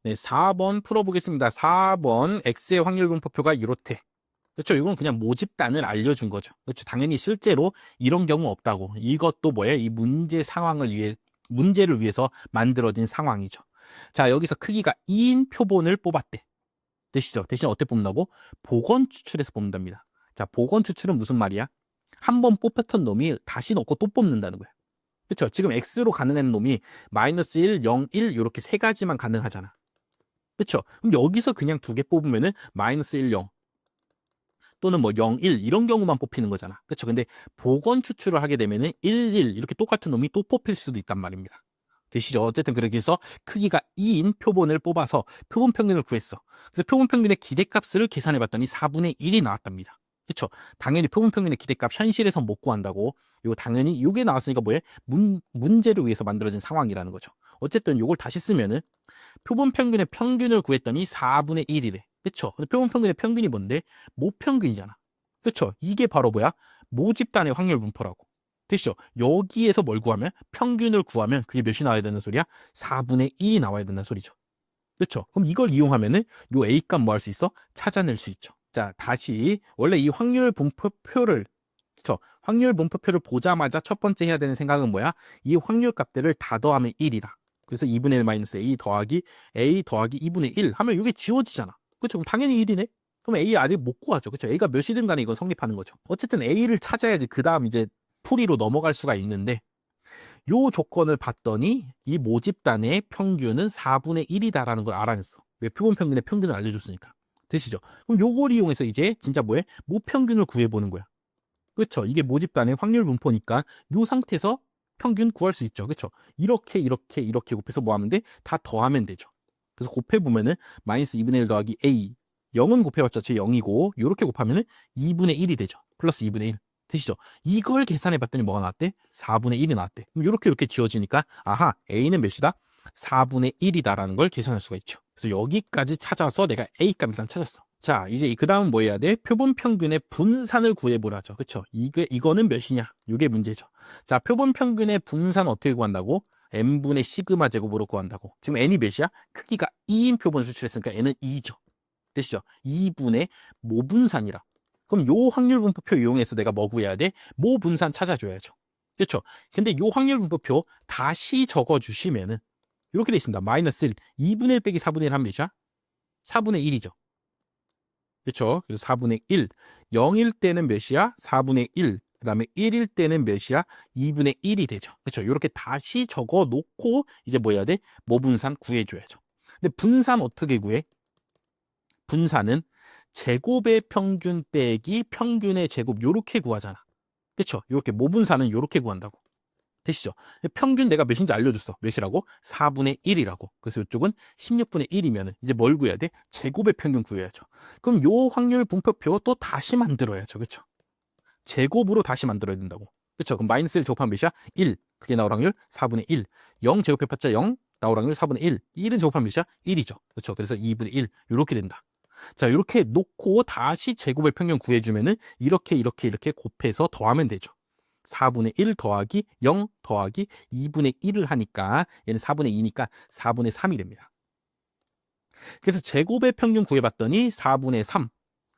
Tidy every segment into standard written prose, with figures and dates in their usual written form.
네, 4번 풀어보겠습니다. 4번 x의 확률 분포표가 이렇대. 그렇죠. 이건 그냥 모집단을 알려준 거죠. 그렇죠. 당연히 실제로 이런 경우 없다고. 이것도 뭐예요? 이 문제를 위해서 만들어진 상황이죠. 자, 여기서 크기가 2인 표본을 뽑았대. 되시죠? 대신 어떻게 뽑는다고? 복원 추출해서 뽑는답니다. 자, 복원 추출은 무슨 말이야? 한 번 뽑혔던 놈이 다시 넣고 또 뽑는다는 거야. 그렇죠? 지금 x로 가능한 놈이 마이너스 1, 0, 1 이렇게 세 가지만 가능하잖아. 그렇죠? 그럼 여기서 그냥 두 개 뽑으면은 마이너스 1, 0 또는 뭐 0, 1 이런 경우만 뽑히는 거잖아. 그렇죠? 근데 복원 추출을 하게 되면은 1, 1 이렇게 똑같은 놈이 또 뽑힐 수도 있단 말입니다. 되시죠? 어쨌든 그렇게 해서 크기가 2인 표본을 뽑아서 표본 평균을 구했어. 그래서 표본 평균의 기대값을 계산해 봤더니 4분의 1이 나왔답니다. 그렇죠? 당연히 표본 평균의 기대값 현실에서 못 구한다고. 이거 당연히 이게 나왔으니까 뭐예요? 문제를 위해서 만들어진 상황이라는 거죠. 어쨌든 이걸 다시 쓰면은 표본 평균의 평균을 구했더니 4분의 1이래. 그쵸? 근데 표본 평균의 평균이 뭔데? 모평균이잖아. 그쵸? 이게 바로 뭐야? 모집단의 확률 분포라고. 되시죠? 여기에서 뭘 구하면? 평균을 구하면 그게 몇이 나와야 되는 소리야? 4분의 1이 나와야 되는 소리죠. 그렇죠? 그럼 이걸 이용하면은 요 A 값 뭐 할 수 있어? 찾아낼 수 있죠. 자, 다시 원래 이 확률 분포표를 그렇죠? 확률 분포표를 보자마자 첫 번째 해야 되는 생각은 뭐야? 이 확률 값들을 다 더하면 1이다. 그래서 2분의 1 마이너스 A 더하기 2분의 1 하면 이게 지워지잖아. 그렇죠? 그럼 당연히 1이네. 그럼 A 아직 못 구하죠. 그렇죠? A가 몇이든 간에 이건 성립하는 거죠. 어쨌든 A를 찾아야지 그 다음 이제 풀이로 넘어갈 수가 있는데 요 조건을 봤더니 이 모집단의 평균은 4분의 1이다라는 걸 알아냈어. 왜? 표본 평균의 평균을 알려줬으니까. 되시죠? 그럼 요걸 이용해서 이제 진짜 뭐해? 모평균을 구해보는 거야. 그렇죠? 이게 모집단의 확률 분포니까 요 상태에서 평균 구할 수 있죠. 그렇죠? 이렇게 곱해서 뭐 하면 돼? 다 더하면 되죠. 그래서 곱해보면은 마이너스 2분의 1 더하기 A 0은 곱해봤자 제 0이고 요렇게 곱하면은 2분의 1이 되죠. 플러스 2분의 1 되시죠? 이걸 계산해봤더니 뭐가 나왔대? 4분의 1이 나왔대. 그럼 이렇게 지워지니까 아하 A는 몇이다? 4분의 1이다라는 걸 계산할 수가 있죠. 그래서 여기까지 찾아서 내가 A 값 일단 찾았어. 자, 이제 그 다음 뭐 해야 돼? 표본 평균의 분산을 구해보라죠. 그쵸? 이거는 몇이냐? 이게 문제죠. 자, 표본 평균의 분산 어떻게 구한다고? n분의 시그마 제곱으로 구한다고. 지금 n이 몇이야? 크기가 2인 표본을 수출했으니까 n은 2죠. 되시죠? 2분의 모분산이라. 그럼 요 확률 분포표 이용해서 내가 뭐 구해야 돼? 모분산 찾아줘야죠. 그렇죠? 근데 요 확률 분포표 다시 적어주시면은 이렇게 돼 있습니다. 마이너스 1, 2분의 1 빼기 4분의 1 하면 몇이야? 4분의 1이죠. 그렇죠? 그래서 4분의 1. 0일 때는 몇이야? 4분의 1. 그 다음에 1일 때는 몇이야? 2분의 1이 되죠. 그렇죠? 이렇게 다시 적어 놓고 이제 뭐 해야 돼? 모분산 구해줘야죠. 근데 분산 어떻게 구해? 분산은 제곱의 평균 빼기 평균의 제곱 요렇게 구하잖아. 그렇죠? 이렇게 모분산은 요렇게 구한다고. 되시죠? 평균 내가 몇인지 알려줬어. 몇이라고? 4분의 1이라고. 그래서 이쪽은 16분의 1이면 이제 뭘 구해야 돼? 제곱의 평균 구해야죠. 그럼 요 확률 분포표 또 다시 만들어야죠. 그렇죠? 제곱으로 다시 만들어야 된다고. 그렇죠? 그럼 마이너스 1 제곱하면 몇이야? 1. 그게 나올 확률 4분의 1. 0 제곱해봤자 0. 나올 확률 4분의 1. 1은 제곱하면 몇이야? 1이죠. 그렇죠? 그래서 2분의 1. 이렇게 된다. 자, 이렇게 놓고 다시 제곱의 평균 구해주면은 이렇게 곱해서 더하면 되죠. 4분의 1 더하기 0 더하기 2분의 1을 하니까 얘는 4분의 2니까 4분의 3이 됩니다. 그래서 제곱의 평균 구해봤더니 4분의 3.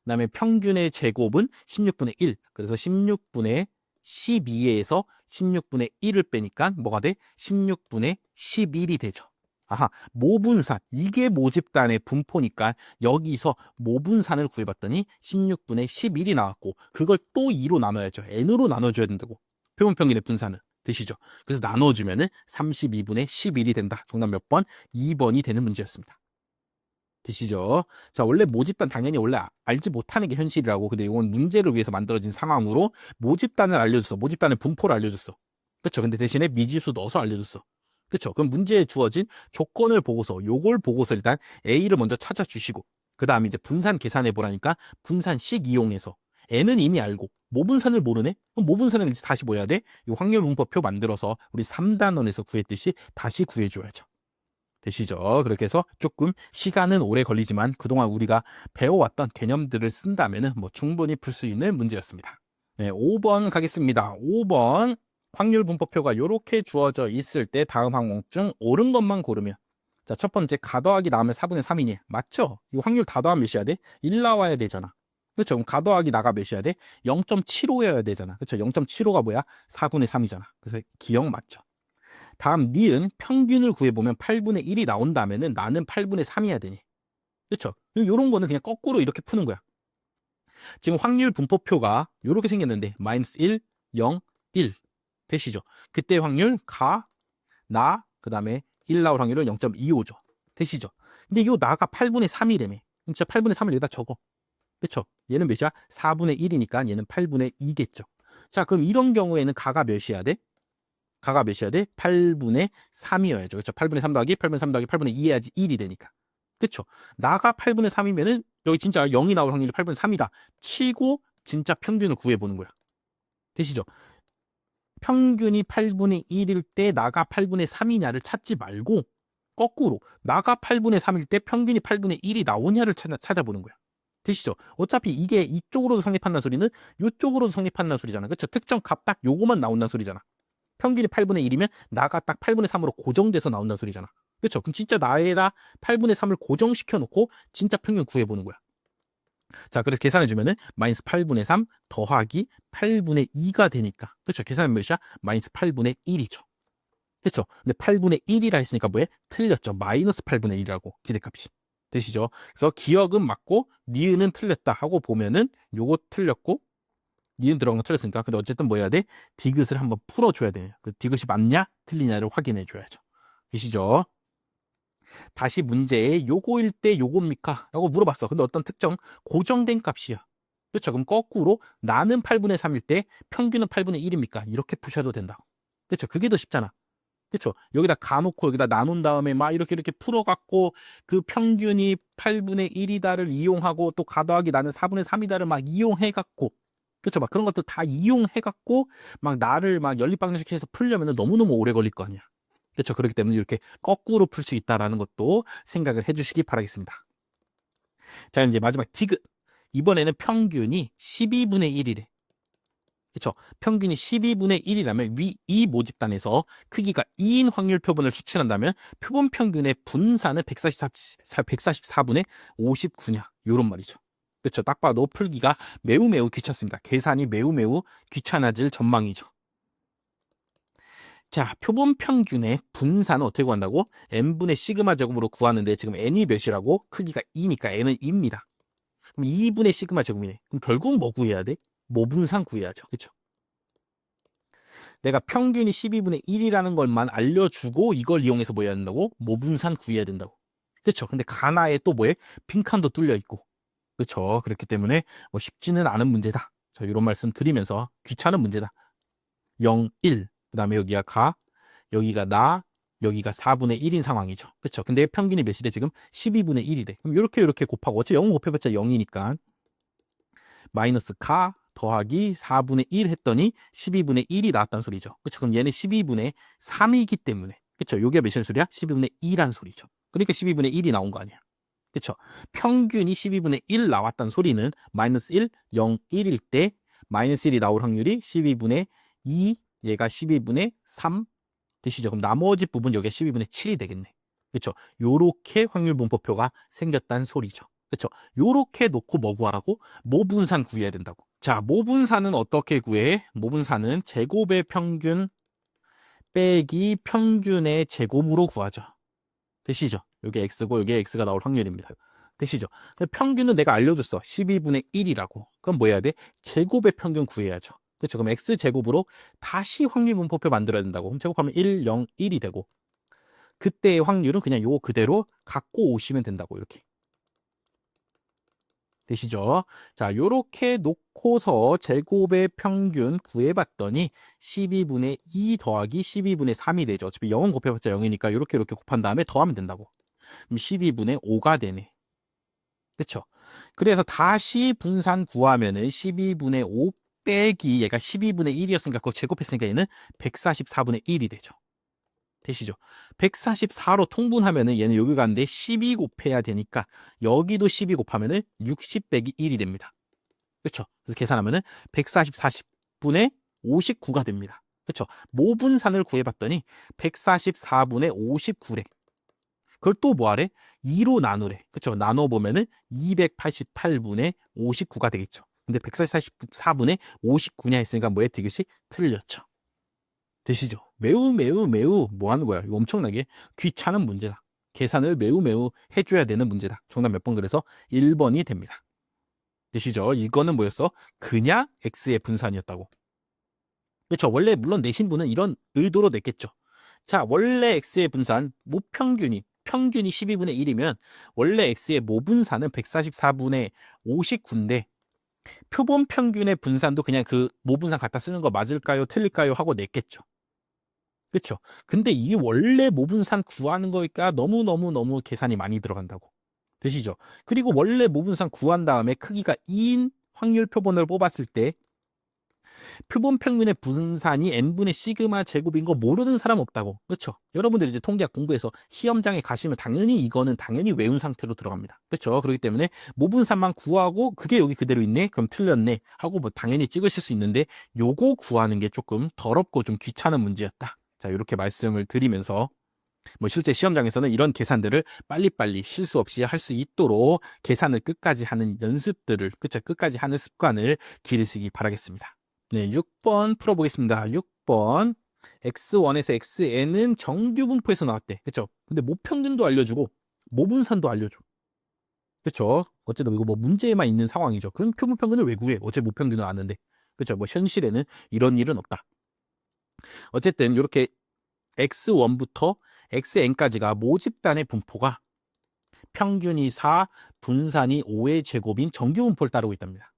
그다음에 평균의 제곱은 16분의 1. 그래서 16분의 12에서 16분의 1을 빼니까 뭐가 돼? 16분의 11이 되죠. 아하, 모분산. 이게 모집단의 분포니까 여기서 모분산을 구해봤더니 16분의 11이 나왔고 그걸 또 2로 나눠야죠. n으로 나눠줘야 된다고. 표본평균의 분산은. 되시죠? 그래서 나눠주면은 32분의 11이 된다. 정답 몇 번? 2번이 되는 문제였습니다. 되시죠? 자, 원래 모집단 당연히 원래 알지 못하는 게 현실이라고. 근데 이건 문제를 위해서 만들어진 상황으로 모집단을 알려줬어. 모집단의 분포를 알려줬어. 그렇죠? 근데 대신에 미지수 넣어서 알려줬어. 그렇죠? 그럼 문제에 주어진 조건을 보고서 요걸 보고서 일단 A를 먼저 찾아주시고 그 다음에 이제 분산 계산해 보라니까 분산식 이용해서 N은 이미 알고 모분산을 모르네? 그럼 모분산을 이제 다시 뭐 해야 돼? 이 확률 분포표 만들어서 우리 3단원에서 구했듯이 다시 구해줘야죠. 되시죠? 그렇게 해서 조금 시간은 오래 걸리지만 그동안 우리가 배워왔던 개념들을 쓴다면 뭐 충분히 풀 수 있는 문제였습니다. 네, 5번 가겠습니다. 5번 확률 분포표가 이렇게 주어져 있을 때 다음 항목 중 옳은 것만 고르면 자, 첫 번째 가 더하기 나가면 4분의 3이니 맞죠? 이거 확률 다 더하면 몇이야 돼? 1 나와야 되잖아. 그렇죠? 그럼 가 더하기 나가 몇이야 돼? 0.75여야 되잖아. 그렇죠? 0.75가 뭐야? 4분의 3이잖아. 그래서 기억 맞죠? 다음 니은 평균을 구해보면 8분의 1이 나온다면은 나는 8분의 3이어야 되니. 그렇죠? 이런 거는 그냥 거꾸로 이렇게 푸는 거야. 지금 확률 분포표가 이렇게 생겼는데 마이너스 1, 0, 1 되시죠? 그때 확률 가, 나, 그 다음에 1 나올 확률은 0.25죠. 되시죠? 근데 요 나가 8분의 3이래며. 진짜 8분의 3을 여기다 적어. 그쵸? 얘는 몇이야? 4분의 1이니까 얘는 8분의 2겠죠. 자, 그럼 이런 경우에는 가가 몇이어야 돼? 가가 몇이어야 돼? 8분의 3이어야죠. 그렇죠? 8분의 3 더하기 8분의 3 더하기 8분의 2 해야지 1이 되니까. 그쵸? 나가 8분의 3이면은 여기 진짜 0이 나올 확률이 8분의 3이다. 치고 진짜 평균을 구해보는 거야. 되시죠? 평균이 8분의 1일 때 나가 8분의 3이냐를 찾지 말고 거꾸로 나가 8분의 3일 때 평균이 8분의 1이 나오냐를 찾아보는 거야. 되시죠? 어차피 이게 이쪽으로도 성립한다는 소리는 이쪽으로도 성립한다는 소리잖아. 그렇죠? 특정 값 딱 요거만 나온다는 소리잖아. 평균이 8분의 1이면 나가 딱 8분의 3으로 고정돼서 나온다는 소리잖아. 그렇죠? 그럼 진짜 나에다 8분의 3을 고정시켜 놓고 진짜 평균 구해보는 거야. 자, 그래서 계산해 주면은 마이너스 8분의 3 더하기 8분의 2가 되니까. 그렇죠? 계산하면 몇이야? 마이너스 8분의 1이죠. 그렇죠? 근데 8분의 1이라 했으니까 뭐해? 틀렸죠. 마이너스 8분의 1이라고 기대값이. 되시죠? 그래서 기억은 맞고 니은은 틀렸다 하고 보면은 요거 틀렸고 니은 들어간 거 틀렸으니까. 근데 어쨌든 뭐 해야 돼? 디귿을 한번 풀어줘야 돼. 그 디귿이 맞냐 틀리냐를 확인해 줘야죠. 되시죠? 다시 문제에 요거일 때 요겁니까? 라고 물어봤어. 근데 어떤 특정 고정된 값이야. 그렇죠? 그럼 거꾸로 나는 8분의 3일 때 평균은 8분의 1입니까? 이렇게 푸셔도 된다고. 그렇죠? 그게 더 쉽잖아. 그렇죠? 여기다 가놓고 여기다 나눈 다음에 막 이렇게 풀어갖고 그 평균이 8분의 1이다를 이용하고 또 가 더하기 나는 4분의 3이다를 막 이용해갖고 그렇죠? 막 그런 것도 다 이용해갖고 막 나를 막 연립방정식해서 풀려면 너무너무 오래 걸릴 거 아니야. 그렇죠? 그렇기 때문에 이렇게 거꾸로 풀 수 있다라는 것도 생각을 해주시기 바라겠습니다. 자, 이제 마지막 디귿. 이번에는 평균이 12분의 1이래. 그렇죠? 평균이 12분의 1이라면 위 이 모집단에서 크기가 2인 확률 표본을 추출한다면 표본 평균의 분산은 144분의 59냐 요런 말이죠. 그렇죠? 딱 봐도 풀기가 매우 귀찮습니다. 계산이 매우 귀찮아질 전망이죠. 자, 표본 평균의 분산은 어떻게 구한다고? n분의 시그마 제곱으로 구하는데 지금 n이 몇이라고? 크기가 2니까 n은 2입니다. 그럼 2분의 시그마 제곱이네. 그럼 결국 뭐 구해야 돼? 모분산 구해야죠. 그렇죠? 내가 평균이 12분의 1이라는 것만 알려주고 이걸 이용해서 뭐 해야 된다고? 모분산 구해야 된다고. 그렇죠? 근데 가나에 또 뭐해? 빈칸도 뚫려 있고. 그렇죠? 그렇기 때문에 뭐 쉽지는 않은 문제다. 자, 이런 말씀 드리면서 귀찮은 문제다. 0, 1. 그 다음에 여기가 가, 여기가 나, 여기가 4분의 1인 상황이죠. 그렇죠? 근데 평균이 몇이래? 지금 12분의 1이래. 그럼 이렇게 곱하고 어차피 0 곱해봤자 0이니까 마이너스 가 더하기 4분의 1 했더니 12분의 1이 나왔다는 소리죠. 그렇죠? 그럼 얘는 12분의 3이기 때문에 그렇죠? 요게 몇이란 소리야? 12분의 2란 소리죠. 그러니까 12분의 1이 나온 거 아니야. 그렇죠? 평균이 12분의 1 나왔다는 소리는 마이너스 1, 0, 1일 때 마이너스 1이 나올 확률이 12분의 2, 얘가 12분의 3 되시죠? 그럼 나머지 부분 여기가 12분의 7이 되겠네. 그렇죠? 요렇게 확률 분포표가 생겼다는 소리죠. 그렇죠? 요렇게 놓고 뭐 구하라고? 모분산 구해야 된다고. 자, 모분산은 어떻게 구해? 모분산은 제곱의 평균 빼기 평균의 제곱으로 구하죠. 되시죠? 여기 x고 여기 x가 나올 확률입니다. 되시죠? 평균은 내가 알려줬어. 12분의 1이라고. 그럼 뭐 해야 돼? 제곱의 평균 구해야죠. 그렇죠? 그럼 x제곱으로 다시 확률 분포표 만들어야 된다고. 그럼 제곱하면 1, 0, 1이 되고 그때의 확률은 그냥 요거 그대로 갖고 오시면 된다고 이렇게. 되시죠? 자, 요렇게 놓고서 제곱의 평균 구해봤더니 12분의 2 더하기 12분의 3이 되죠. 어차피 0은 곱해봤자 0이니까 이렇게 곱한 다음에 더하면 된다고. 그럼 12분의 5가 되네. 그렇죠? 그래서 다시 분산 구하면은 12분의 5 빼기 얘가 12분의 1이었으니까 그거 제곱했으니까 얘는 144분의 1이 되죠. 되시죠? 144로 통분하면은 얘는 여기 가는데 12 곱해야 되니까 여기도 12 곱하면은 60 빼기 1이 됩니다. 그렇죠? 그래서 계산하면은 144분의 59가 됩니다. 그렇죠? 모분산을 구해봤더니 144분의 59래. 그걸 또 뭐하래? 2로 나누래. 그쵸? 나눠보면은 288분의 59가 되겠죠. 근데 144분의 59냐 했으니까 뭐에 되듯이 틀렸죠. 되시죠? 매우 매우 매우 뭐 하는 거야? 이거 엄청나게 귀찮은 문제다. 계산을 매우 매우 해줘야 되는 문제다. 정답 몇 번 그래서 1번이 됩니다. 되시죠? 이거는 뭐였어? 그냥 x의 분산이었다고. 그렇죠. 원래 물론 내신 분은 이런 의도로 냈겠죠. 자, 원래 x의 분산 모평균이 평균이 12분의 1이면 원래 x의 모분산은 144분의 59인데 표본 평균의 분산도 그냥 그 모분산 갖다 쓰는 거 맞을까요? 틀릴까요? 하고 냈겠죠. 그렇죠. 근데 이 원래 모분산 구하는 거니까 너무 계산이 많이 들어간다고. 되시죠? 그리고 원래 모분산 구한 다음에 크기가 2인 확률 표본을 뽑았을 때 표본 평균의 분산이 n분의 시그마 제곱인 거 모르는 사람 없다고. 그렇죠? 여러분들이 이제 통계학 공부해서 시험장에 가시면 당연히 이거는 당연히 외운 상태로 들어갑니다. 그렇죠? 그렇기 때문에 모분산만 구하고 그게 여기 그대로 있네? 그럼 틀렸네? 하고 뭐 당연히 찍으실 수 있는데 요거 구하는 게 조금 더럽고 좀 귀찮은 문제였다. 자, 이렇게 말씀을 드리면서 뭐 실제 시험장에서는 이런 계산들을 빨리빨리 실수 없이 할 수 있도록 계산을 끝까지 하는 연습들을, 그쵸? 끝까지 하는 습관을 기르시기 바라겠습니다. 네, 6번 풀어보겠습니다. 6번. x1에서 xn은 정규 분포에서 나왔대. 그쵸? 근데 모평균도 알려주고, 모분산도 알려줘. 그쵸? 어쨌든 이거 뭐 문제에만 있는 상황이죠. 그럼 표본평균을 왜 구해? 어째 모평균을 아는데. 그쵸? 뭐 현실에는 이런 일은 없다. 어쨌든 이렇게 x1부터 xn까지가 모집단의 분포가 평균이 4, 분산이 5의 제곱인 정규 분포를 따르고 있답니다.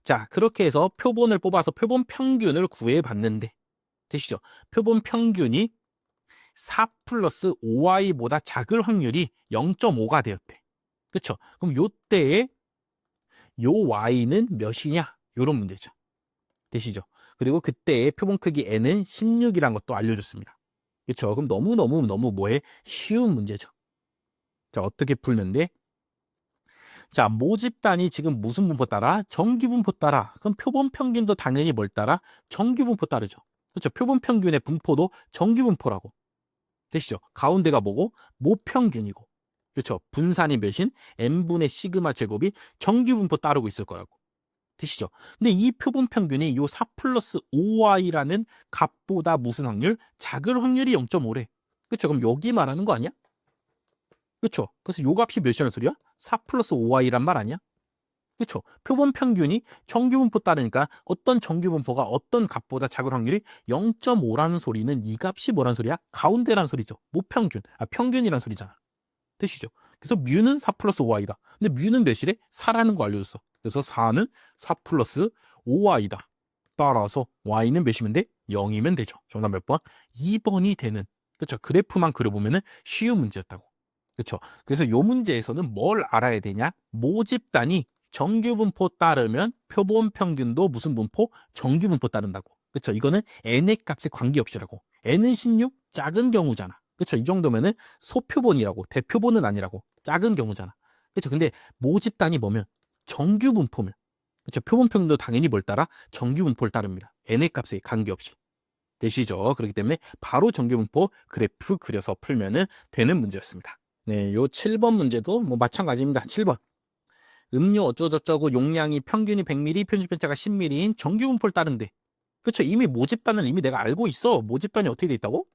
자, 그렇게 해서 표본을 뽑아서 표본 평균을 구해봤는데, 되시죠? 표본 평균이 4 플러스 5y보다 작을 확률이 0.5가 되었대. 그쵸? 그럼 요때에 요 y는 몇이냐? 요런 문제죠. 되시죠? 그리고 그때의 표본 크기 n은 16이라는 것도 알려줬습니다. 그쵸? 그럼 너무 뭐에 쉬운 문제죠. 자, 어떻게 풀는데? 자, 모집단이 지금 무슨 분포 따라? 정규 분포 따라. 그럼 표본 평균도 당연히 뭘 따라? 정규 분포 따르죠. 그렇죠? 표본 평균의 분포도 정규 분포라고. 되시죠? 가운데가 뭐고? 모평균이고. 그렇죠? 분산이 몇인? n분의 시그마 제곱이 정규 분포 따르고 있을 거라고. 되시죠? 근데 이 표본 평균이 요 4 플러스 5y라는 값보다 무슨 확률? 작을 확률이 0.5래. 그렇죠? 그럼 여기 말하는 거 아니야? 그렇죠? 그래서 요 값이 몇이라는 소리야? 4 플러스 5y란 말 아니야? 그렇죠? 표본 평균이 정규 분포 따르니까 어떤 정규 분포가 어떤 값보다 작을 확률이 0.5라는 소리는 이 값이 뭐란 소리야? 가운데라는 소리죠. 모평균, 평균이란 소리잖아. 되시죠? 그래서 뮤는 4 플러스 5y다. 근데 뮤는 몇이래? 4라는 거 알려줬어. 그래서 4는 4 플러스 5y다. 따라서 y는 몇이면 돼? 0이면 되죠. 정답 몇 번? 2번이 되는. 그렇죠? 그래프만 그려보면 쉬운 문제였다고. 그렇죠? 그래서 이 문제에서는 뭘 알아야 되냐? 모집단이 정규 분포 따르면 표본 평균도 무슨 분포? 정규 분포 따른다고. 그렇죠? 이거는 n의 값에 관계없이라고. n은 16 작은 경우잖아. 그렇죠? 이 정도면은 소표본이라고. 대표본은 아니라고. 작은 경우잖아. 그렇죠? 근데 모집단이 뭐면 정규 분포면. 그렇죠? 표본 평균도 당연히 뭘 따라? 정규 분포를 따릅니다. n의 값에 관계없이. 되시죠? 그렇기 때문에 바로 정규 분포 그래프 그려서 풀면은 되는 문제였습니다. 네, 요 7번 문제도 뭐 마찬가지입니다. 7번. 음료 어쩌고저쩌고 용량이 평균이 100ml, 표준 편차가 10ml인 정규 분포를 따른대. 그쵸? 이미 모집단은 이미 내가 알고 있어. 모집단이 어떻게 돼 있다고?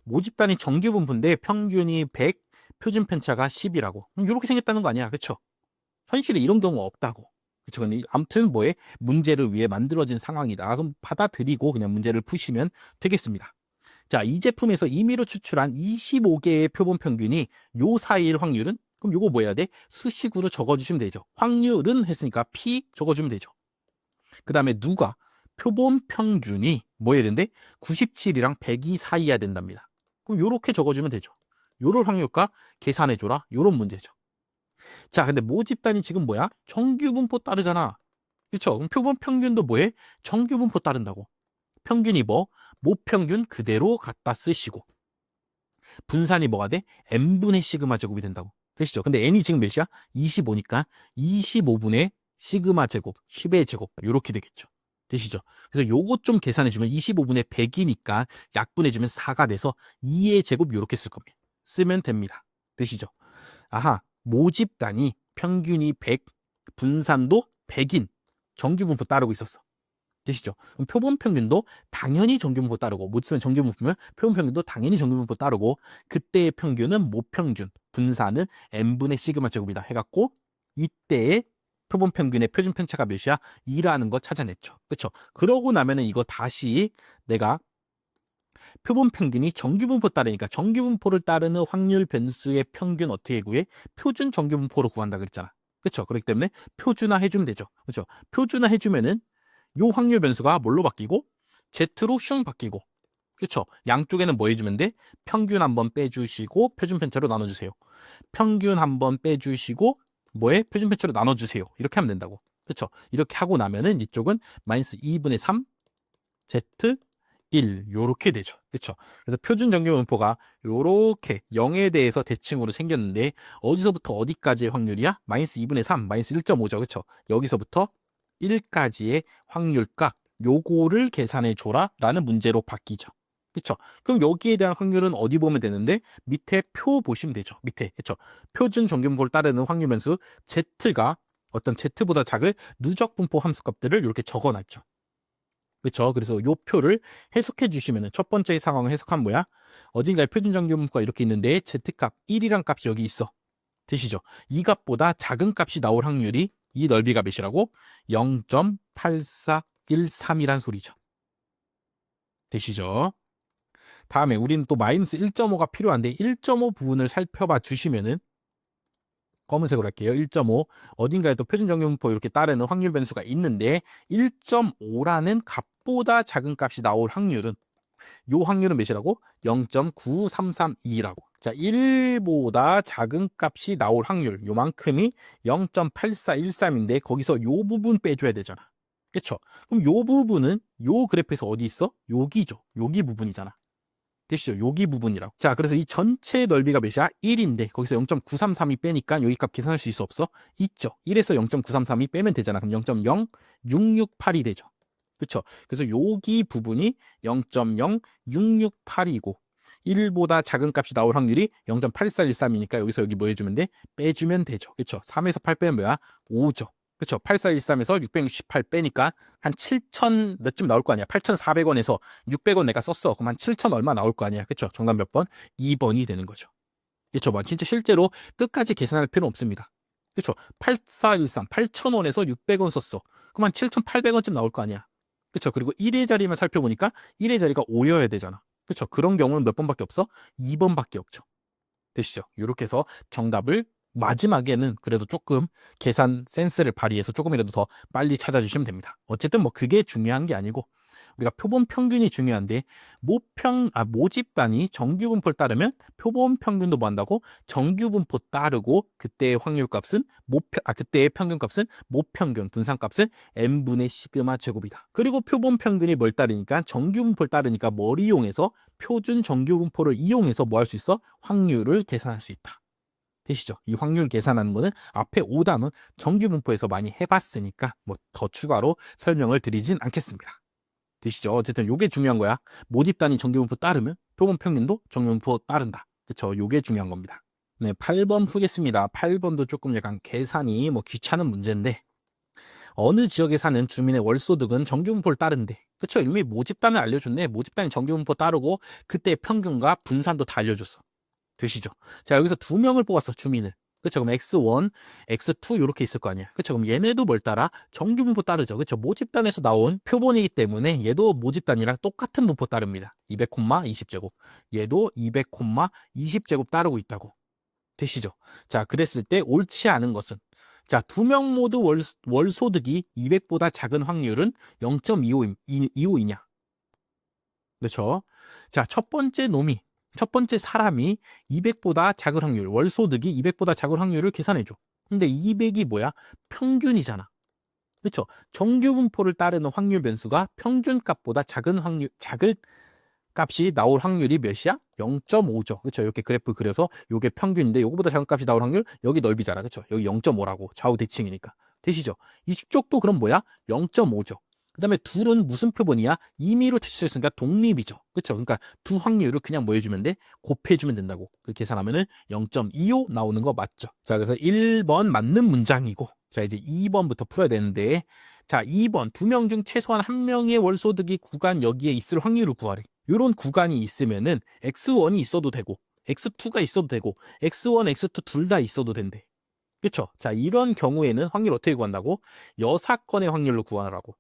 모집단이 정규 분포인데 평균이 100, 표준 편차가 10이라고. 이렇게 생겼다는 거 아니야. 그쵸? 현실에 이런 경우 없다고. 그쵸? 근데 아무튼 뭐에 문제를 위해 만들어진 상황이다. 그럼 받아들이고 그냥 문제를 푸시면 되겠습니다. 자, 이 제품에서 임의로 추출한 25개의 표본 평균이 요 사이일 확률은? 그럼 요거 뭐 해야 돼? 수식으로 적어주시면 되죠. 확률은 했으니까 P 적어주면 되죠. 그 다음에 누가? 표본 평균이 뭐 해야 되는데? 97이랑 100이 사이여야 된답니다. 그럼 요렇게 적어주면 되죠. 요럴 확률과 계산해줘라. 요런 문제죠. 자, 근데 모집단이 지금 뭐야? 정규 분포 따르잖아. 그렇죠? 그럼 표본 평균도 뭐해? 정규 분포 따른다고. 평균이 뭐? 모평균 그대로 갖다 쓰시고 분산이 뭐가 돼? n분의 시그마 제곱이 된다고. 되시죠? 근데 n이 지금 몇이야? 25니까 25분의 시그마 제곱, 10의 제곱 이렇게 되겠죠. 되시죠? 그래서 요것 좀 계산해주면 25분의 100이니까 약분해주면 4가 돼서 2의 제곱 이렇게 쓸 겁니다. 쓰면 됩니다. 되시죠? 아하, 모집단이 평균이 100, 분산도 100인 정규분포 따르고 있었어. 되시죠? 그럼 표본평균도 당연히 정규분포 따르고, 못 쓰면 정규분포면 표본평균도 당연히 정규분포 따르고, 그때의 평균은 모평균, 분산은 n분의 시그마 제곱이다 해갖고 이때의 표본평균의 표준편차가 몇이야? 2라는 거 찾아냈죠. 그렇죠? 그러고 나면은 이거 다시 내가 표본평균이 정규분포 따르니까 정규분포를 따르는 확률 변수의 평균 어떻게 구해? 표준 정규분포로 구한다 그랬잖아. 그렇죠? 그렇기 때문에 표준화 해주면 되죠. 그렇죠? 표준화 해주면은 요 확률 변수가 뭘로 바뀌고? Z로 슝 바뀌고. 그렇죠? 양쪽에는 뭐 해주면 돼? 평균 한번 빼주시고 표준 편차로 나눠주세요. 평균 한번 빼주시고 뭐에? 표준 편차로 나눠주세요. 이렇게 하면 된다고. 그렇죠? 이렇게 하고 나면은 이쪽은 마이너스 2분의 3 Z 1 요렇게 되죠. 그렇죠? 그래서 표준 정규분포가 요렇게 0에 대해서 대칭으로 생겼는데 어디서부터 어디까지의 확률이야? 마이너스 2분의 3, 마이너스 1.5죠. 그렇죠? 여기서부터 1까지의 확률값 요거를 계산해 줘라 라는 문제로 바뀌죠. 그렇죠? 그럼 여기에 대한 확률은 어디 보면 되는데 밑에 표 보시면 되죠. 밑에. 그렇죠? 표준 정규분포를 따르는 확률 변수 Z가 어떤 Z보다 작을 누적 분포 함수값들을 이렇게 적어 놨죠. 그렇죠? 그래서 요 표를 해석해 주시면은 첫 번째 상황을 해석하면 뭐야? 어딘가에 표준 정규분포가 이렇게 있는데 Z값 1이란 값이 여기 있어. 되시죠? 이 값보다 작은 값이 나올 확률이 이 넓이가 몇이라고? 0.8413이란 소리죠. 되시죠? 다음에 우리는 또 마이너스 1.5가 필요한데 1.5 부분을 살펴봐 주시면은 검은색으로 할게요. 1.5 어딘가에 또 표준 정규분포 이렇게 따르는 확률 변수가 있는데 1.5라는 값보다 작은 값이 나올 확률은 요 확률은 몇이라고? 0.9332라고. 자, 1보다 작은 값이 나올 확률 요만큼이 0.8413인데 거기서 요 부분 빼줘야 되잖아. 그쵸? 그럼 요 부분은 요 그래프에서 어디 있어? 여기죠. 여기 부분이잖아. 되시죠? 여기 부분이라고. 자, 그래서 이 전체 넓이가 몇이야? 1인데 거기서 0.933이 빼니까 여기 값 계산할 수 있어 없어? 있죠. 1에서 0.933이 빼면 되잖아. 그럼 0.0668이 되죠. 그렇죠? 그래서 여기 부분이 0.0668이고 1보다 작은 값이 나올 확률이 0.8413이니까 여기서 여기 뭐 해주면 돼? 빼주면 되죠. 그렇죠? 3에서 8 빼면 뭐야? 5죠. 그렇죠? 8413에서 668 빼니까 한 7천 몇쯤 나올 거 아니야. 8,400원에서 600원 내가 썼어. 그럼 한 7천 얼마 나올 거 아니야. 그렇죠? 정답 몇 번? 2번이 되는 거죠. 그렇죠? 뭐 진짜 실제로 끝까지 계산할 필요는 없습니다. 그렇죠? 8413 8,000원에서 600원 썼어. 그럼 한 7,800원쯤 나올 거 아니야. 그렇죠? 그리고 1의 자리만 살펴보니까 1의 자리가 5여야 되잖아. 그렇죠? 그런 경우는 몇 번밖에 없어? 2번밖에 없죠. 되시죠? 이렇게 해서 정답을 마지막에는 그래도 조금 계산 센스를 발휘해서 조금이라도 더 빨리 찾아주시면 됩니다. 어쨌든 뭐 그게 중요한 게 아니고 우리가 표본 평균이 중요한데 모집단이 정규분포를 따르면 표본 평균도 뭐 한다고? 정규분포 따르고 그때의 확률값은 그때의 평균값은 모평균, 분산값은 n분의 시그마 제곱이다. 그리고 표본 평균이 뭘 따르니까 정규분포를 따르니까 뭘 이용해서 표준 정규분포를 이용해서 뭐 할 수 있어? 확률을 계산할 수 있다. 되시죠? 이 확률 계산하는 거는 앞에 5단은 정규분포에서 많이 해봤으니까 뭐 더 추가로 설명을 드리진 않겠습니다. 되시죠? 어쨌든 요게 중요한 거야. 모집단이 정규분포 따르면 표본 평균도 정규분포 따른다. 그쵸? 요게 중요한 겁니다. 네, 8번 푸겠습니다. 8번도 조금 약간 계산이 뭐 귀찮은 문제인데 어느 지역에 사는 주민의 월소득은 정규분포를 따른대. 그쵸? 이미 모집단을 알려줬네. 모집단이 정규분포 따르고 그때 평균과 분산도 다 알려줬어. 되시죠? 자, 여기서 두 명을 뽑았어, 주민을. 그쵸? 그럼 X1, X2 이렇게 있을 거 아니야. 그쵸? 그럼 얘네도 뭘 따라? 정규분포 따르죠. 그쵸? 모집단에서 나온 표본이기 때문에 얘도 모집단이랑 똑같은 분포 따릅니다. 200, 20제곱. 얘도 200, 20제곱 따르고 있다고. 되시죠? 자, 그랬을 때 옳지 않은 것은 자, 두 명 모두 월소득이 200보다 작은 확률은 0.25이냐? 그렇죠? 자, 첫 번째 사람이 200보다 작은 확률, 월소득이 200보다 작은 확률을 계산해줘. 근데 200이 뭐야? 평균이잖아. 그렇죠? 정규분포를 따르는 확률 변수가 평균값보다 작을 값이 나올 확률이 몇이야? 0.5죠. 그렇죠? 이렇게 그래프 그려서 요게 평균인데 요거보다 작은 값이 나올 확률 여기 넓이잖아. 그렇죠? 여기 0.5라고 좌우 대칭이니까. 되시죠? 이쪽도 그럼 뭐야? 0.5죠. 그다음에 둘은 무슨 표본이야? 임의로 추출했으니까 독립이죠. 그렇죠? 그러니까 두 확률을 그냥 뭐 해주면 돼? 곱해주면 된다고. 그 계산하면은 0.25 나오는 거 맞죠? 자, 그래서 1번 맞는 문장이고, 자, 이제 2번부터 풀어야 되는데, 자, 2번 두 명 중 최소한 한 명의 월소득이 구간 여기에 있을 확률을 구하래. 이런 구간이 있으면은 x1이 있어도 되고, x2가 있어도 되고, x1, x2 둘 다 있어도 된대. 그렇죠? 자, 이런 경우에는 확률 어떻게 구한다고? 여사건의 확률로 구하라고.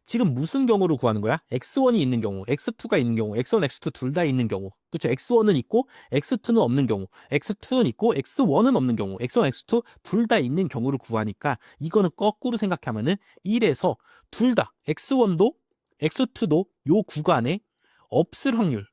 지금 무슨 경우로 구하는 거야? x1이 있는 경우, x2가 있는 경우, x1, x2 둘 다 있는 경우. 그렇죠? x1은 있고 x2는 없는 경우, x2는 있고 x1은 없는 경우, x1, x2 둘 다 있는 경우를 구하니까 이거는 거꾸로 생각하면은 1에서 둘 다 x1도 x2도 요 구간에 없을 확률.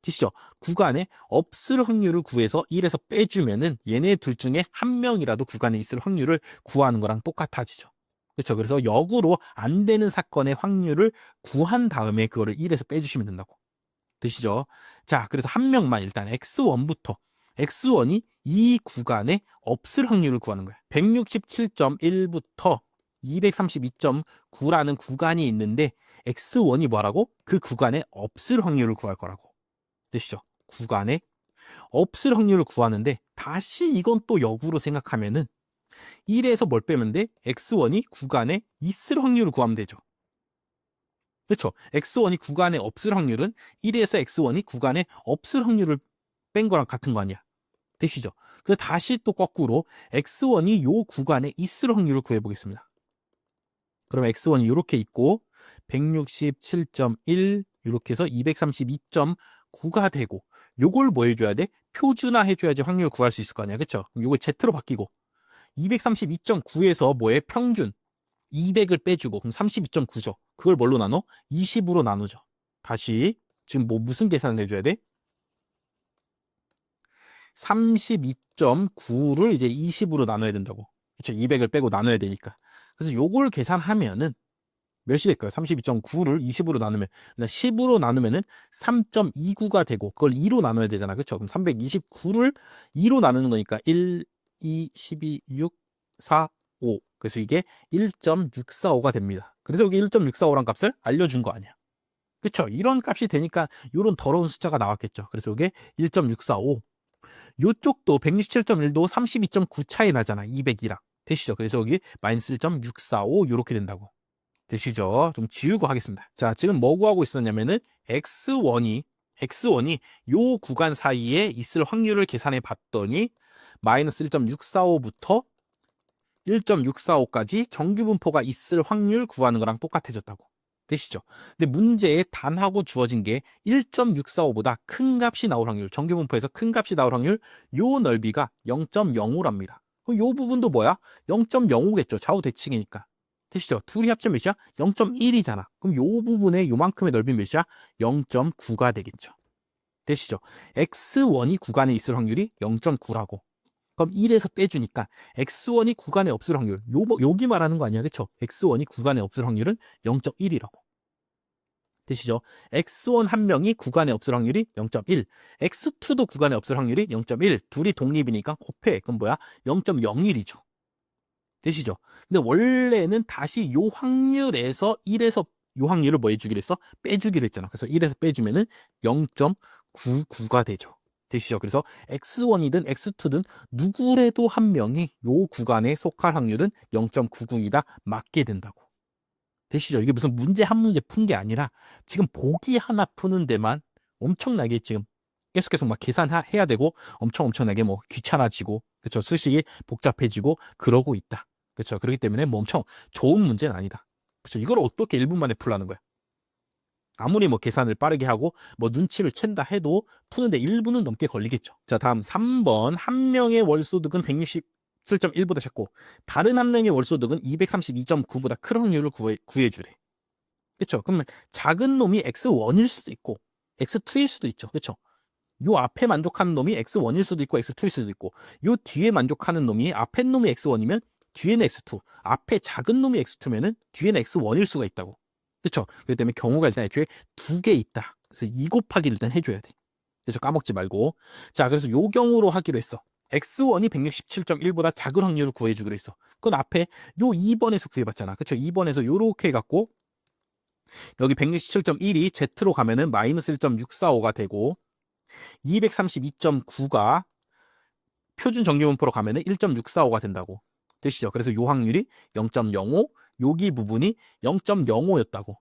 되시죠? 구간에 없을 확률을 구해서 1에서 빼주면은 얘네 둘 중에 한 명이라도 구간에 있을 확률을 구하는 거랑 똑같아지죠. 그렇죠? 그래서 역으로 안 되는 사건의 확률을 구한 다음에 그거를 1에서 빼주시면 된다고. 되시죠? 자, 그래서 한 명만 일단 x1부터 x1이 이 구간에 없을 확률을 구하는 거야. 167.1부터 232.9라는 구간이 있는데 x1이 뭐라고? 그 구간에 없을 확률을 구할 거라고. 되시죠? 구간에 없을 확률을 구하는데 다시 이건 또 역으로 생각하면은 1에서 뭘 빼면 돼? x1이 구간에 있을 확률을 구하면 되죠. 그렇죠? x1이 구간에 없을 확률은 1에서 x1이 구간에 없을 확률을 뺀 거랑 같은 거 아니야. 되시죠? 그래서 다시 또 거꾸로 x1이 요 구간에 있을 확률을 구해보겠습니다. 그럼 x1이 이렇게 있고 167.1 이렇게 해서 232.9가 되고 요걸 뭐 해줘야 돼? 표준화 해줘야지 확률을 구할 수 있을 거 아니야. 그쵸? 요걸 Z로 바뀌고 232.9에서 뭐에 평균 200을 빼주고 그럼 32.9죠. 그걸 뭘로 나눠? 20으로 나누죠. 다시 지금 뭐 무슨 계산을 해줘야 돼? 32.9를 이제 20으로 나눠야 된다고. 그쵸? 200을 빼고 나눠야 되니까. 그래서 요걸 계산하면은 몇이 될까요? 32.9를 20으로 나누면 10으로 나누면은 3.29가 되고 그걸 2로 나눠야 되잖아. 그렇죠? 그럼 329를 2로 나누는 거니까 1, 2, 12, 6, 4, 5. 그래서 이게 1.645가 됩니다. 그래서 여기 1.645란 값을 알려준 거 아니야. 그렇죠? 이런 값이 되니까 이런 더러운 숫자가 나왔겠죠. 그래서 이게 1.645. 요쪽도 167.1도 32.9 차이 나잖아. 200이랑. 되시죠? 그래서 여기 마이너스 1.645 이렇게 된다고. 되시죠? 좀 지우고 하겠습니다. 자, 지금 뭐 구하고 있었냐면은 x1이 요 구간 사이에 있을 확률을 계산해 봤더니 마이너스 1.645부터 1.645까지 정규분포가 있을 확률 구하는 거랑 똑같아졌다고. 되시죠? 근데 문제에 단하고 주어진 게 1.645보다 큰 값이 나올 확률, 정규분포에서 큰 값이 나올 확률, 요 넓이가 0.05랍니다. 요 부분도 뭐야? 0.05겠죠. 좌우 대칭이니까. 되시죠? 둘이 합치면 몇이야? 0.1이잖아. 그럼 요 부분에 요만큼의 넓이 몇이야? 0.9가 되겠죠. 되시죠? x1이 구간에 있을 확률이 0.9라고. 그럼 1에서 빼주니까 x1이 구간에 없을 확률. 여기 말하는 거 아니야. 그쵸? x1이 구간에 없을 확률은 0.1이라고. 되시죠? x1 한 명이 구간에 없을 확률이 0.1. x2도 구간에 없을 확률이 0.1. 둘이 독립이니까 곱해. 그럼 뭐야? 0.01이죠. 되시죠? 근데 원래는 다시 요 확률에서 1에서 요 확률을 뭐 해주기로 했어? 빼주기로 했잖아. 그래서 1에서 빼주면은 0.99가 되죠. 되시죠? 그래서 x1이든 x2든 누구래도 한 명이 요 구간에 속할 확률은 0.99이다 맞게 된다고. 되시죠? 이게 무슨 문제 한 문제 푼 게 아니라 지금 보기 하나 푸는 데만 엄청나게 지금 계속 막 계산해야 되고 엄청나게 뭐 귀찮아지고 그렇죠? 수식이 복잡해지고 그러고 있다. 그렇죠? 그렇기 때문에 뭐 엄청 좋은 문제는 아니다. 그렇죠? 이걸 어떻게 1분 만에 풀라는 거야? 아무리 뭐 계산을 빠르게 하고 뭐 눈치를 챈다 해도 푸는데 1분은 넘게 걸리겠죠. 자, 다음 3번. 한 명의 월소득은 167.1보다 작고 다른 한 명의 월소득은 232.9보다 큰 확률을 구해주래. 그렇죠? 그러면 작은 놈이 x1일 수도 있고 x2일 수도 있죠. 그렇죠? 요 앞에 만족하는 놈이 x1일 수도 있고 x2일 수도 있고 요 뒤에 만족하는 놈이 앞에 놈이 x1이면 뒤에는 x2, 앞에 작은 놈이 x2면은 뒤에는 x1일 수가 있다고. 그렇죠? 그렇기 때문에 경우가 일단 애초에 두 개 있다. 그래서 2 곱하기를 일단 해줘야 돼. 그래서 까먹지 말고. 자, 그래서 요 경우로 하기로 했어. x1이 167.1보다 작은 확률을 구해주기로 했어. 그건 앞에 요 2번에서 구해봤잖아. 그쵸? 2번에서 요렇게 해갖고 여기 167.1이 z로 가면은 마이너스 1.645가 되고 232.9가 표준 정규분포로 가면은 1.645가 된다고. 되시죠? 그래서 요 확률이 0.05, 여기 부분이 0.05였다고.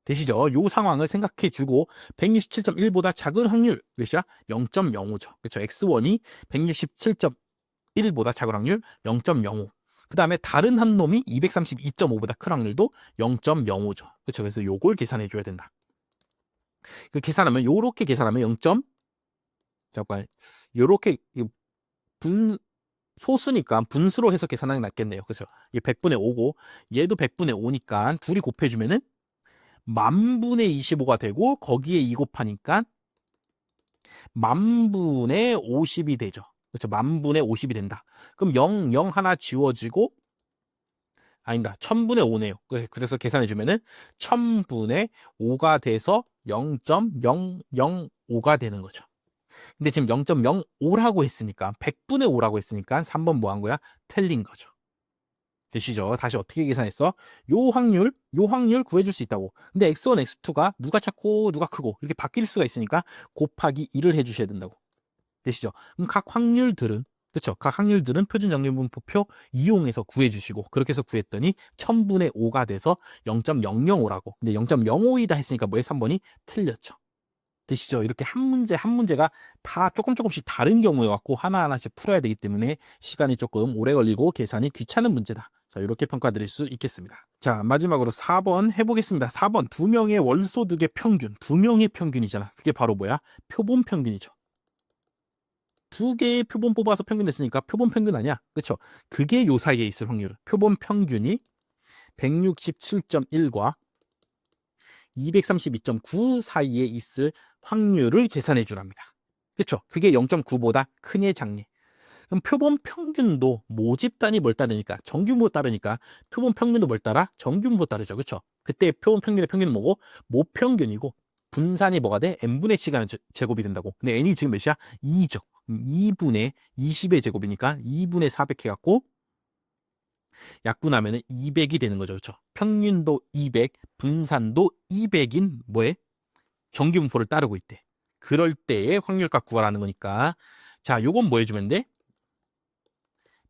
되시죠? 요 상황을 생각해 주고 167.1보다 작은 확률 몇이야? 0.05죠. 그렇죠? x1이 167.1보다 작은 확률 0.05. 그 다음에 다른 한 놈이 232.5보다 큰 확률도 0.05죠. 그렇죠? 그래서 요걸 계산해 줘야 된다. 그 계산하면 요렇게 계산하면 0. 잠깐 요렇게 소수니까 분수로 해서 계산하는 게 낫겠네요. 그렇죠? 이게 100분의 5고 얘도 100분의 5니까 둘이 곱해주면은 10,000분의 25가 되고 거기에 2 곱하니까 10,000분의 50이 되죠. 그렇죠? 10,000분의 50이 된다. 그럼 0, 0 하나 지워지고 아니다. 1000분의 5네요. 그래서 계산해 주면은 1000분의 5가 돼서 0.005가 되는 거죠. 근데 지금 0.05라고 했으니까 100분의 5라고 했으니까 3번 뭐 한 거야? 틀린 거죠. 되시죠? 다시 어떻게 계산했어? 요 확률 구해줄 수 있다고. 근데 x1, x2가 누가 작고 누가 크고 이렇게 바뀔 수가 있으니까 곱하기 1을 해주셔야 된다고. 되시죠? 그럼 각 확률들은 그렇죠? 각 확률들은 표준 정규분포표 이용해서 구해주시고 그렇게 해서 구했더니 1000분의 5가 돼서 0.005라고. 근데 0.05이다 했으니까 뭐에 3번이 틀렸죠. 되시죠? 이렇게 한 문제 한 문제가 다 조금씩 다른 경우에 갖고 하나하나씩 풀어야 되기 때문에 시간이 조금 오래 걸리고 계산이 귀찮은 문제다. 자, 이렇게 평가드릴 수 있겠습니다. 자, 마지막으로 4번 해보겠습니다. 4번 두 명의 월소득의 평균, 두 명의 평균이잖아. 그게 바로 뭐야? 표본 평균이죠. 두 개의 표본 뽑아서 평균 냈으니까 표본 평균 아니야. 그렇죠? 그게 요 사이에 있을 확률. 표본 평균이 167.1과 232.9 사이에 있을 확률을 계산해 주랍니다. 그렇죠? 그게 0.9보다 크냐 작냐. 그럼 표본 평균도 모집단이 뭘 따르니까 정규모 따르니까 표본 평균도 뭘 따라? 정규모 따르죠. 그렇죠? 그때 표본 평균의 평균은 뭐고? 모평균이고 분산이 뭐가 돼? n분의 시간의 제곱이 된다고. 근데 n이 지금 몇이야? 2죠. 2분의 20의 제곱이니까 2분의 400 해갖고 약분하면 200이 되는 거죠. 그렇죠? 평균도 200, 분산도 200인 뭐에? 정규분포를 따르고 있대. 그럴 때의 확률값 구하라는 거니까 자, 요건 뭐 해주면 돼?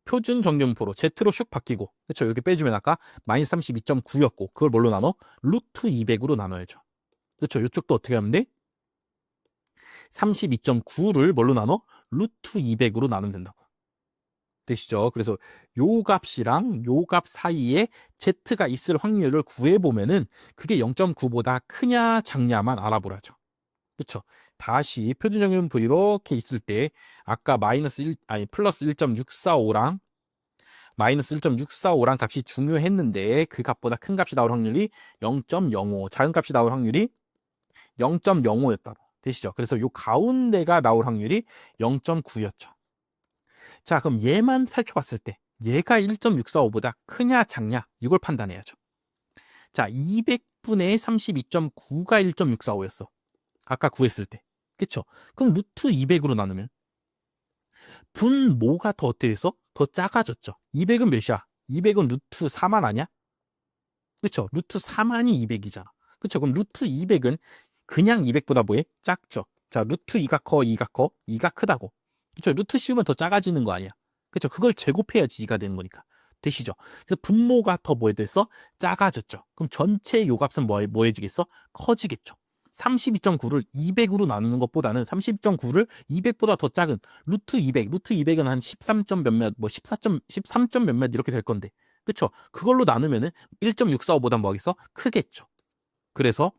표준 정규분포로 Z로 슉 바뀌고 그렇죠? 여기 빼주면 아까 마이너스 32.9였고 그걸 뭘로 나눠? 루트 200으로 나눠야죠. 그렇죠? 이쪽도 어떻게 하면 돼? 32.9를 뭘로 나눠? 루트 200으로 나누면 된다고. 되시죠? 그래서 요 값이랑 요 값 사이에 Z가 있을 확률을 구해보면은 그게 0.9보다 크냐 작냐만 알아보라죠. 그렇죠? 다시 표준정규분포 이렇게 있을 때 아까 플러스 1.645랑 마이너스 1.645랑 값이 중요했는데 그 값보다 큰 값이 나올 확률이 0.05, 작은 값이 나올 확률이 0.05였다고. 되시죠? 그래서 요 가운데가 나올 확률이 0.9였죠. 자, 그럼 얘만 살펴봤을 때 얘가 1.645보다 크냐 작냐 이걸 판단해야죠. 자, 200분의 32.9가 1.645였어. 아까 구했을 때. 그쵸? 그럼 루트 200으로 나누면 분모가 더 어떻게 돼서? 더 작아졌죠. 200은 몇이야? 200은 루트 4만 아니야? 그쵸? 루트 4만이 200이잖아. 그쵸? 그럼 루트 200은 그냥 200보다 뭐해? 작죠. 자, 루트 2가 커, 2가 커? 2가 크다고. 그쵸? 루트 씌우면 더 작아지는 거 아니야? 그쵸? 그걸 제곱해야지 2가 되는 거니까. 되시죠? 그래서 분모가 더 뭐에 돼서 작아졌죠. 그럼 전체 요값은 뭐해지겠어? 커지겠죠. 32.9를 200으로 나누는 것보다는 32.9를 200보다 더 작은 루트 200, 루트 200은 한 13점 몇몇, 뭐 13점 몇몇 이렇게 될 건데. 그쵸? 그걸로 나누면은 1.645보다 뭐 하겠어? 크겠죠. 그래서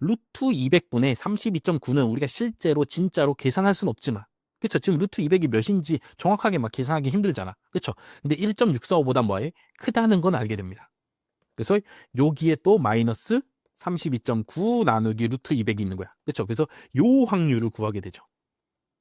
루트 200분의 32.9는 우리가 실제로 진짜로 계산할 수는 없지만 그쵸? 지금 루트 200이 몇인지 정확하게 막 계산하기 힘들잖아. 그쵸? 근데 1.645보다 뭐해? 크다는 건 알게 됩니다. 그래서 여기에 또 마이너스 32.9 나누기 루트 200이 있는 거야. 그쵸? 그래서 요 확률을 구하게 되죠.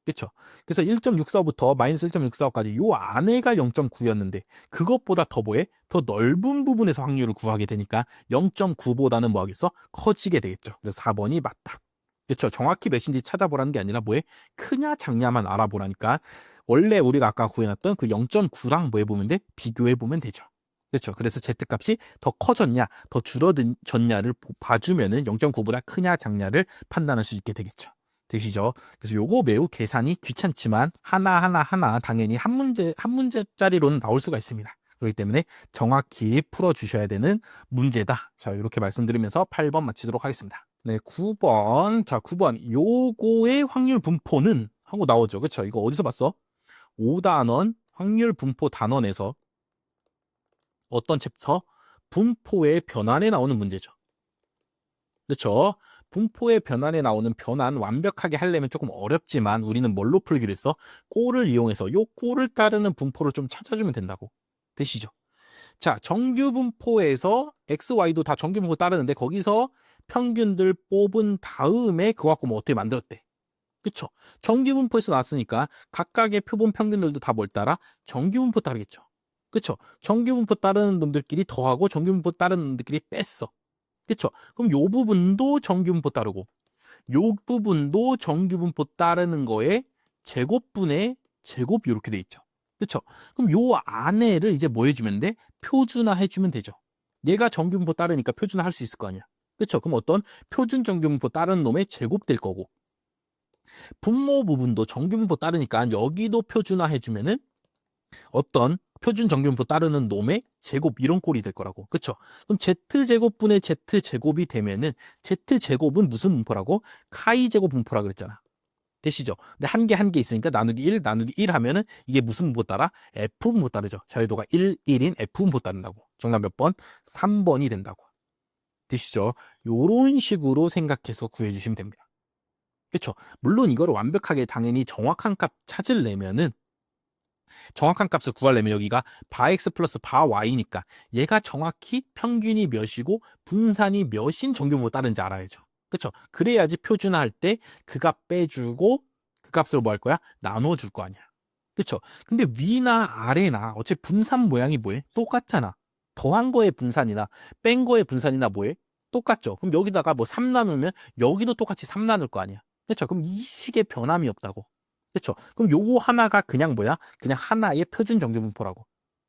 그쵸? 그래서 1.645부터 마이너스 1.645까지 요 안에가 0.9였는데 그것보다 더 뭐해? 더 넓은 부분에서 확률을 구하게 되니까 0.9보다는 뭐 하겠어? 커지게 되겠죠. 그래서 4번이 맞다. 그렇죠. 정확히 몇인지 찾아보라는 게 아니라 뭐에 크냐 작냐만 알아보라니까. 원래 우리가 아까 구해놨던 그 0.9랑 뭐 해보면 돼? 비교해보면 되죠. 그렇죠. 그래서 Z값이 더 커졌냐, 더 줄어졌냐를 봐주면은 0.9보다 크냐 작냐를 판단할 수 있게 되겠죠. 되시죠? 그래서 요거 매우 계산이 귀찮지만 하나 당연히 한 문제짜리로는 나올 수가 있습니다. 그렇기 때문에 정확히 풀어주셔야 되는 문제다. 자, 이렇게 말씀드리면서 8번 마치도록 하겠습니다. 네, 9번. 자, 9번. 요거의 확률 분포는 하고 나오죠. 그쵸? 이거 어디서 봤어? 5단원 확률 분포 단원에서 어떤 챕터? 분포의 변환에 나오는 문제죠. 그렇죠? 분포의 변환에 나오는 변환 완벽하게 하려면 조금 어렵지만 우리는 뭘로 풀기로 했어? 꼴을 이용해서 요 꼴을 따르는 분포를 좀 찾아주면 된다고. 되시죠? 자, 정규 분포에서 x, y도 다 정규 분포 따르는데 거기서 평균들 뽑은 다음에 그거 갖고 뭐 어떻게 만들었대? 그쵸? 정규 분포에서 나왔으니까 각각의 표본 평균들도 다 뭘 따라? 정규 분포 따르겠죠. 그쵸? 정규 분포 따르는 놈들끼리 더하고 정규 분포 따르는 놈들끼리 뺐어. 그쵸? 그럼 요 부분도 정규 분포 따르고 요 부분도 정규 분포 따르는 거에 제곱분의 제곱 이렇게 돼 있죠. 그쵸? 그럼 요 안에를 이제 뭐 해주면 돼? 표준화 해주면 되죠. 얘가 정규 분포 따르니까 표준화 할 수 있을 거 아니야. 그쵸? 그럼 어떤 표준 정규 분포 따르는 놈의 제곱 될 거고 분모 부분도 정규 분포 따르니까 여기도 표준화 해주면은 어떤 표준 정규 분포 따르는 놈의 제곱 이런 꼴이 될 거라고. 그쵸? 그럼 z제곱분의 z제곱이 되면은 z제곱은 무슨 분포라고? 카이 제곱 분포라 그랬잖아. 되시죠? 근데 한 개 있으니까 나누기 1 하면은 이게 무슨 분포 따라? F 분포 따르죠. 자유도가 1인 F 분포 따른다고. 정답 몇 번? 3번이 된다고. 되시죠? 요런 식으로 생각해서 구해주시면 됩니다. 그렇죠? 물론 이거를 완벽하게 당연히 정확한 값 찾으려면은 정확한 값을 구하려면 여기가 바x 플러스 바 y니까 얘가 정확히 평균이 몇이고 분산이 몇인 정규분포 따른지 알아야죠. 그렇죠? 그래야지 표준화할 때 그 값 빼주고 그 값을 뭐 할 거야? 나눠줄 거 아니야. 그렇죠? 근데 위나 아래나 어차피 분산 모양이 뭐해? 똑같잖아. 더한 거의 분산이나 뺀 거의 분산이나 뭐해? 똑같죠. 그럼 여기다가 뭐 3 나누면 여기도 똑같이 3 나눌 거 아니야. 그렇죠? 그럼 이 식의 변함이 없다고. 그렇죠? 그럼 요거 하나가 그냥 뭐야? 그냥 하나의 표준 정규 분포라고.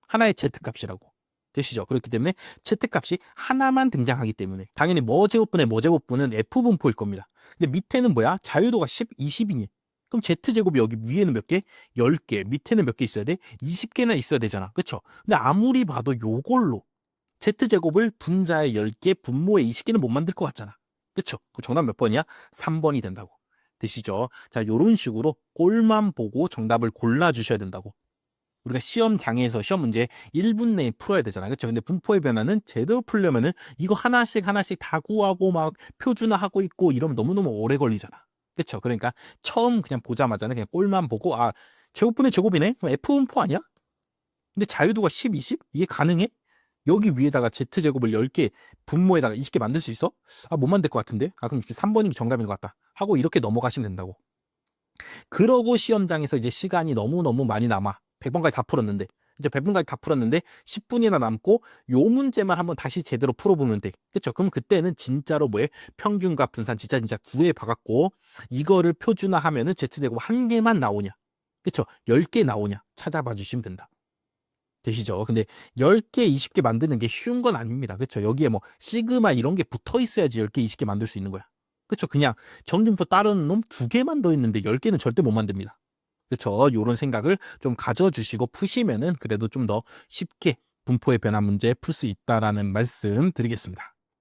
하나의 z값이라고. 되시죠? 그렇기 때문에 z값이 하나만 등장하기 때문에 당연히 뭐 제곱분의 뭐 제곱분은 f 분포일 겁니다. 근데 밑에는 뭐야? 자유도가 10, 20이니. 그럼 z제곱이 여기 위에는 몇 개? 10개. 밑에는 몇 개 있어야 돼? 20개나 있어야 되잖아. 그렇죠? 근데 아무리 봐도 요걸로 z제곱을 분자에 10개, 분모에 20개는 못 만들 것 같잖아. 그렇죠? 정답 몇 번이야? 3번이 된다고. 되시죠? 자, 요런 식으로 꼴만 보고 정답을 골라주셔야 된다고. 우리가 시험장에서 시험 문제 1분 내에 풀어야 되잖아. 그렇죠? 근데 분포의 변화는 제대로 풀려면은 이거 하나씩 다 구하고 막 표준화하고 있고 이러면 너무너무 오래 걸리잖아. 그렇죠? 그러니까 처음 그냥 보자마자는 그냥 꼴만 보고 아, 제곱분의 제곱이네? 그럼 F 분포 아니야? 근데 자유도가 10, 20? 이게 가능해? 여기 위에다가 z제곱을 10개, 분모에다가 20개 만들 수 있어? 아, 못 만들 것 같은데? 아, 그럼 3번이 정답인 것 같다. 하고 이렇게 넘어가시면 된다고. 그러고 시험장에서 이제 시간이 너무너무 많이 남아. 100번까지 다 풀었는데. 이제 100번까지 다 풀었는데 10분이나 남고 요 문제만 한번 다시 제대로 풀어보면 돼. 그쵸? 그럼 그때는 진짜로 뭐에 평균과 분산 진짜 구해 봐갖고 이거를 표준화하면은 z제곱 한 개만 나오냐? 그쵸? 10개 나오냐? 찾아봐 주시면 된다. 되시죠? 근데 10개, 20개 만드는 게 쉬운 건 아닙니다. 그렇죠? 여기에 뭐 시그마 이런 게 붙어 있어야지 10개, 20개 만들 수 있는 거야. 그렇죠? 그냥 정준표 따르는 놈 2개만 더 있는데 10개는 절대 못 만듭니다. 그렇죠? 요런 생각을 좀 가져주시고 푸시면은 그래도 좀 더 쉽게 분포의 변화 문제 풀 수 있다라는 말씀 드리겠습니다.